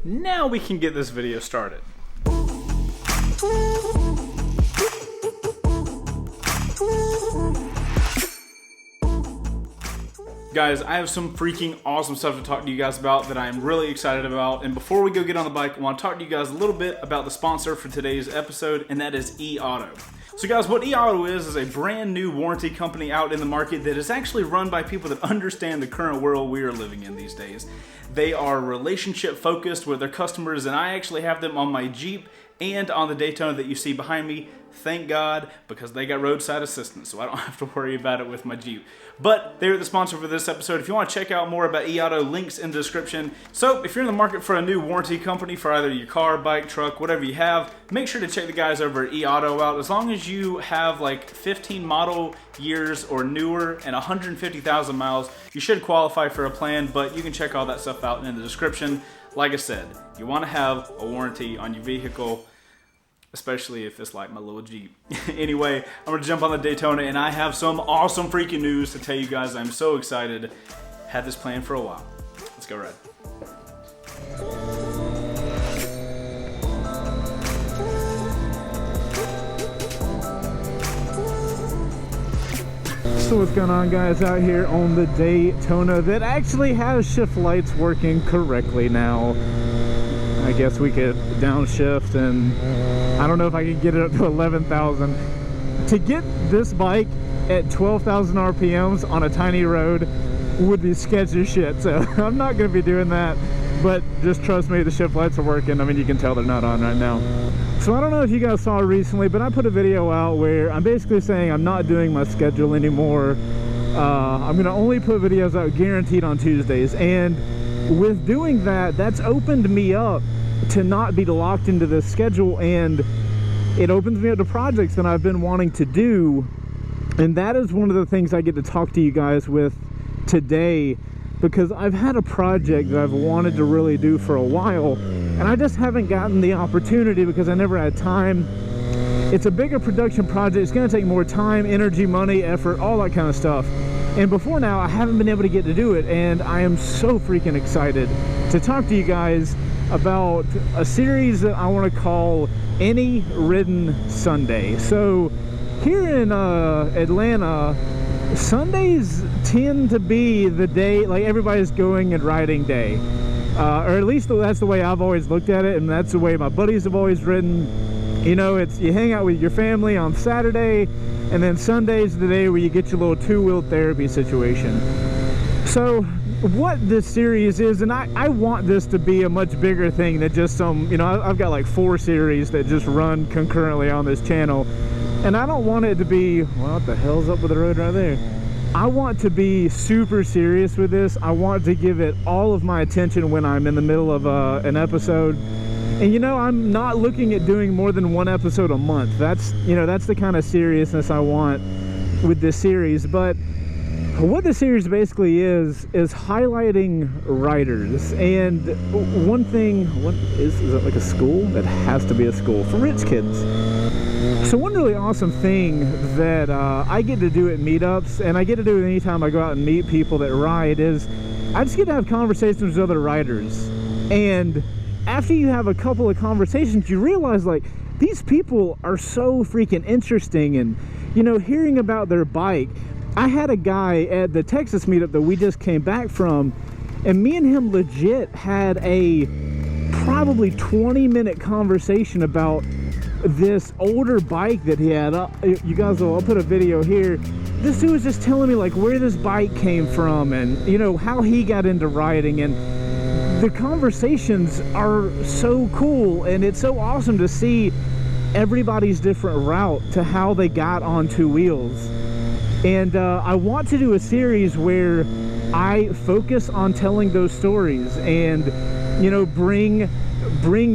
Now we can get this video started. Guys, I have some freaking awesome stuff to talk to you guys about that I am really excited about. And before we go get on the bike, I want to talk to you guys a little bit about the sponsor for today's episode, and that is eAuto. So guys, what eAuto is a brand new warranty company out in the market that is actually run by people that understand the current world we are living in these days. They are relationship focused with their customers, and I actually have them on my Jeep and on the Daytona that you see behind me. Thank God, because they got roadside assistance, so I don't have to worry about it with my Jeep. But they're the sponsor for this episode. If you want to check out more about eAuto, links in the description. So if you're in the market for a new warranty company for either your car, bike, truck, whatever you have, make sure to check the guys over at eAuto out. As long as you have like 15 model years or newer and 150,000 miles, you should qualify for a plan, but you can check all that stuff out in the description. Like I said, you want to have a warranty on your vehicle, especially if it's like my little Jeep. Anyway, I'm gonna jump on the Daytona, and I have some awesome freaking news to tell you guys. I'm so excited. Had this planned for a while. Let's go ride. So what's going on, guys, out here on the Daytona that actually has shift lights working correctly now. I guess we could downshift, and I don't know if I could get it up to 11,000. To get this bike at 12,000 RPMs on a tiny road would be sketchy as shit, so I'm not going to be doing that. But just trust me, the shift lights are working. I mean, you can tell they're not on right now. So I don't know if you guys saw recently, but I put a video out where I'm basically saying I'm not doing my schedule anymore. I'm going to only put videos out guaranteed on Tuesdays, and with doing that, that's opened me up to not be locked into this schedule, and it opens me up to projects that I've been wanting to do. And that is one of the things I get to talk to you guys with today, because I've had a project that I've wanted to really do for a while, and I just haven't gotten the opportunity because I never had time. It's a bigger production project. It's going to take more time, energy, money, effort, all that kind of stuff. And before now, I haven't been able to get to do it, and I am so freaking excited to talk to you guys about a series that I want to call Any Ridden Sunday. So here in Atlanta, Sundays tend to be the day, like, everybody's going and riding day. Or at least that's the way I've always looked at it, and that's the way my buddies have always ridden. You know, it's you hang out with your family on Saturday, and then Sunday's the day where you get your little two-wheel therapy situation. So what this series is, and I want this to be a much bigger thing than just some, you know, I've got like 4 series that just run concurrently on this channel, and I don't want it to be, well, what the hell's up with the road right there? I want to be super serious with this. I want to give it all of my attention when I'm in the middle of an episode. And you know, I'm not looking at doing more than 1 episode a month. That's, you know, that's the kind of seriousness I want with this series. But what the series basically is highlighting riders. And one thing, what is it, like a school? That has to be a school for rich kids. So one really awesome thing that I get to do at meetups, and I get to do it anytime I go out and meet people that ride, is I just get to have conversations with other riders. And after you have a couple of conversations, you realize, like, these people are so freaking interesting. And, you know, hearing about their bike, I had a guy at the Texas meetup that we just came back from, and me and him legit had a probably 20-minute conversation about this older bike that he had. You guys will, I'll put a video here. This dude was just telling me, like, where this bike came from, and, you know, how he got into riding. And the conversations are so cool, and it's so awesome to see everybody's different route to how they got on 2 wheels. And I want to do a series where I focus on telling those stories, and, you know, bring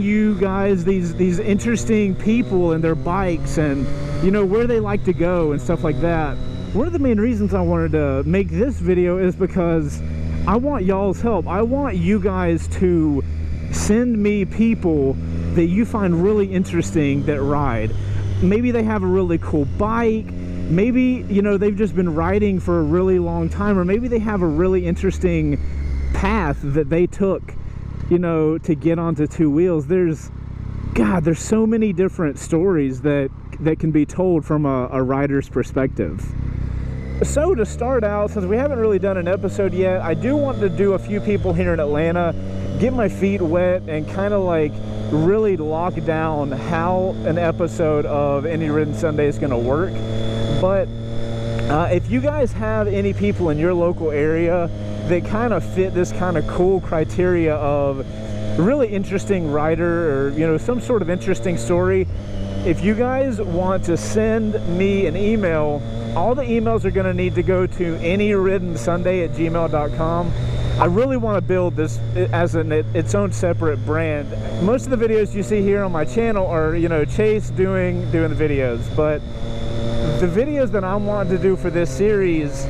you guys these interesting people and their bikes, and, you know, where they like to go and stuff like that. One of the main reasons I wanted to make this video is because I want y'all's help. I want you guys to send me people that you find really interesting that ride. Maybe they have a really cool bike. Maybe, you know, they've just been riding for a really long time, or maybe they have a really interesting path that they took you know, to get onto two wheels. There's so many different stories that can be told from a rider's perspective. So to start out, since we haven't really done an episode yet, I do want to do a few people here in Atlanta, get my feet wet, and kind of like really lock down how an episode of Any Ridden Sunday is going to work. But if you guys have any people in your local area that kind of fit this kind of cool criteria of really interesting rider, or you know, some sort of interesting story, if you guys want to send me an email, all the emails are going to need to go to anyriddensunday@gmail.com. I really want to build this as its own separate brand. Most of the videos you see here on my channel are, you know, Chase doing the videos, but the videos that I want to do for this series,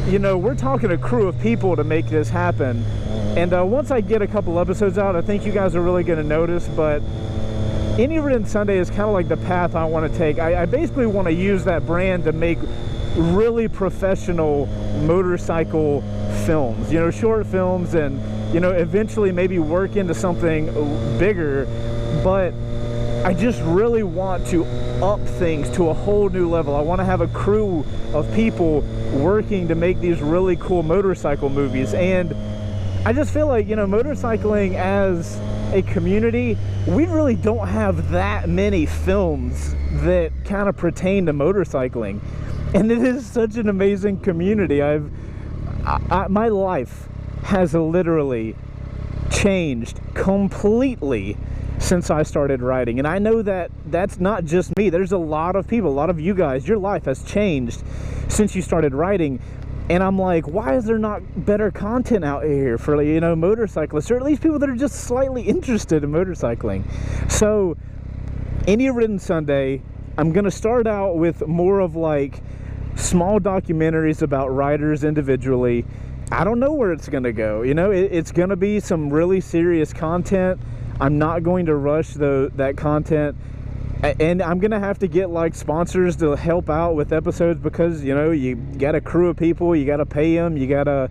you know, we're talking a crew of people to make this happen. And once I get a couple episodes out, I think you guys are really going to notice. But Any Ridden Sunday is kind of like the path I want to take. I basically want to use that brand to make really professional motorcycle films, you know, short films, and, you know, eventually maybe work into something bigger. But I just really want to up things to a whole new level. I want to have a crew of people working to make these really cool motorcycle movies. And I just feel like, you know, motorcycling as a community, we really don't have that many films that kind of pertain to motorcycling. And it is such an amazing community. My life has literally changed completely since I started riding. And I know that that's not just me. There's a lot of people, a lot of you guys, your life has changed since you started riding. And I'm like, why is there not better content out here for, you know, motorcyclists, or at least people that are just slightly interested in motorcycling? So Any Ridden Sunday, I'm gonna start out with more of like small documentaries about riders individually. I don't know where it's gonna go, you know. It's gonna be some really serious content. I'm not going to rush that content, and I'm gonna have to get like sponsors to help out with episodes, because, you know, you got a crew of people, you gotta pay them, you gotta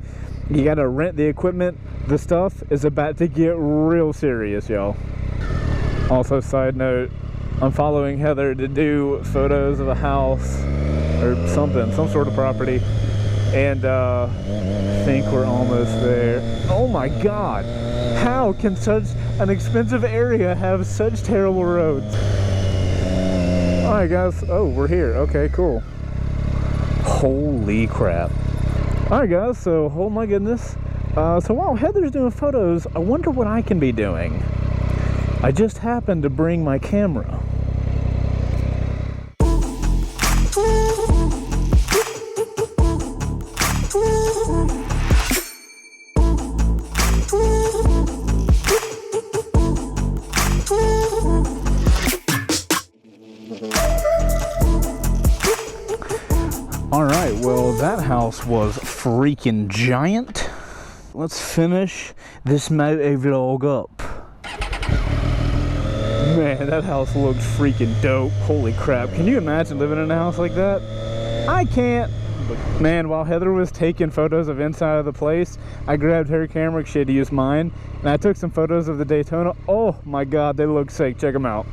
rent the equipment. The stuff is about to get real serious, y'all. Also, side note, I'm following Heather to do photos of a house or something, some sort of property, and I think we're almost there. Oh my god, how can such an expensive area have such terrible roads? Alright guys, oh, we're here. Okay, cool. Holy crap. Alright guys, so, oh my goodness. So while Heather's doing photos, I wonder what I can be doing. I just happened to bring my camera. Alright, well, that house was freaking giant. Let's finish this moto vlog up. Man, that house looked freaking dope. Holy crap. Can you imagine living in a house like that? I can't. But man, while Heather was taking photos of inside of the place, I grabbed her camera because she had to use mine, and I took some photos of the Daytona. Oh my god, they look sick. Check them out.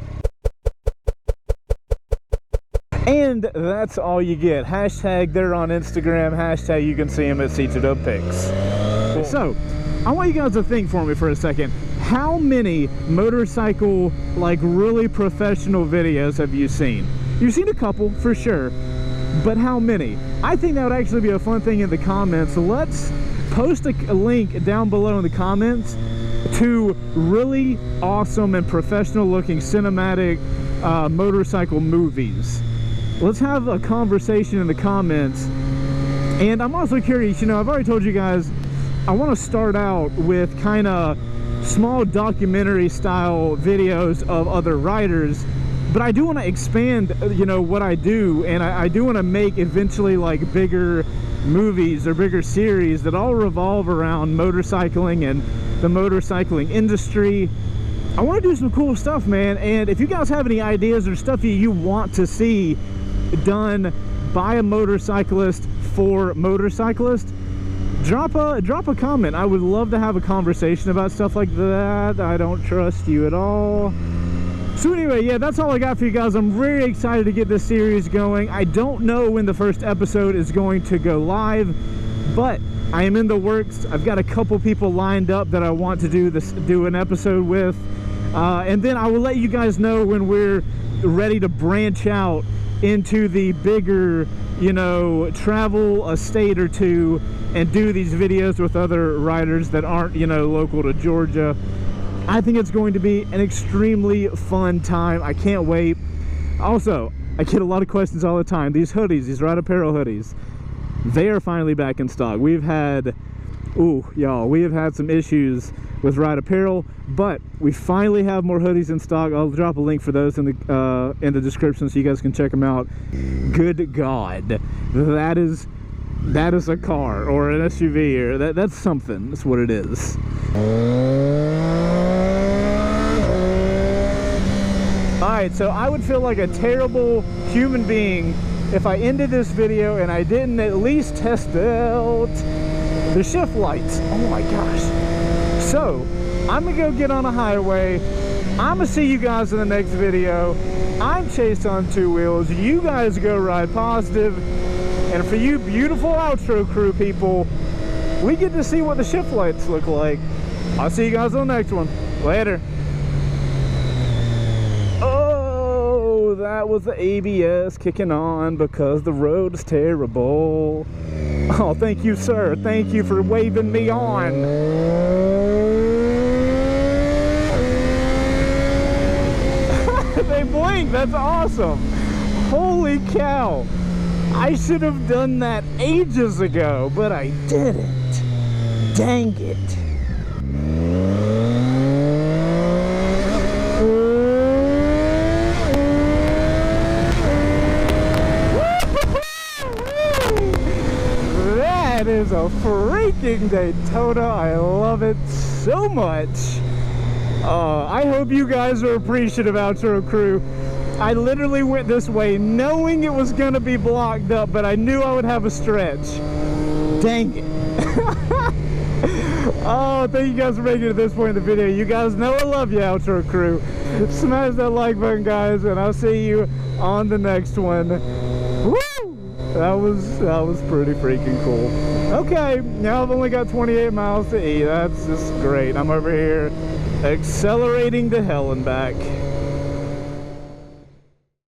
And that's all you get. Hashtag they're on Instagram. Hashtag you can see them at C2WPics. Cool. So, I want you guys to think for me for a second. How many motorcycle, like, really professional videos have you seen? You've seen a couple, for sure. But how many? I think that would actually be a fun thing in the comments. So let's post a link down below in the comments to really awesome and professional looking cinematic motorcycle movies. Let's have a conversation in the comments. And I'm also curious, you know, I've already told you guys, I want to start out with kind of small documentary style videos of other riders, but I do want to expand, you know, what I do, and I do want to make eventually like bigger movies or bigger series that all revolve around motorcycling and the motorcycling industry. I want to do some cool stuff, man. And if you guys have any ideas or stuff you want to see done by a motorcyclist for motorcyclists, drop a comment. I would love to have a conversation about stuff like that. I don't trust you at all. So anyway, yeah, that's all I got for you guys. I'm very excited to get this series going. I don't know when the first episode is going to go live, but I am in the works. I've got a couple people lined up that I want to do an episode with, and then I will let you guys know when we're ready to branch out into the bigger, you know, travel a state or two and do these videos with other riders that aren't, you know, local to Georgia. I think it's going to be an extremely fun time. I can't wait. Also, I get a lot of questions all the time. These hoodies, these Ride Apparel hoodies, they are finally back in stock. We've had, y'all, we have had some issues with Ride Apparel, but we finally have more hoodies in stock. I'll drop a link for those in the description so you guys can check them out. Good God, that is a car or an SUV, or that's something. That's what it is. Alright, so I would feel like a terrible human being if I ended this video and I didn't at least test out the shift lights. Oh my gosh. So, I'm gonna go get on a highway. I'm gonna see you guys in the next video. I'm Chaseontwowheels. You guys go ride positive. And for you beautiful outro crew people, we get to see what the shift lights look like. I'll see you guys on the next one. Later. Oh, that was the ABS kicking on because the road is terrible. Oh, thank you, sir. Thank you for waving me on. They blink. That's awesome. Holy cow. I should have done that ages ago, but I didn't. Dang it. That is a freaking Daytona. I love it so much. I hope you guys are appreciative, outro crew. I literally went this way knowing it was going to be blocked up, but I knew I would have a stretch. Dang it. Oh, thank you guys for making it to this point in the video. You guys know I love you, outro crew. Smash that like button, guys, and I'll see you on the next one. Woo! That was pretty freaking cool. Okay, now I've only got 28 miles to eat. That's just great. I'm over here accelerating to hell and back.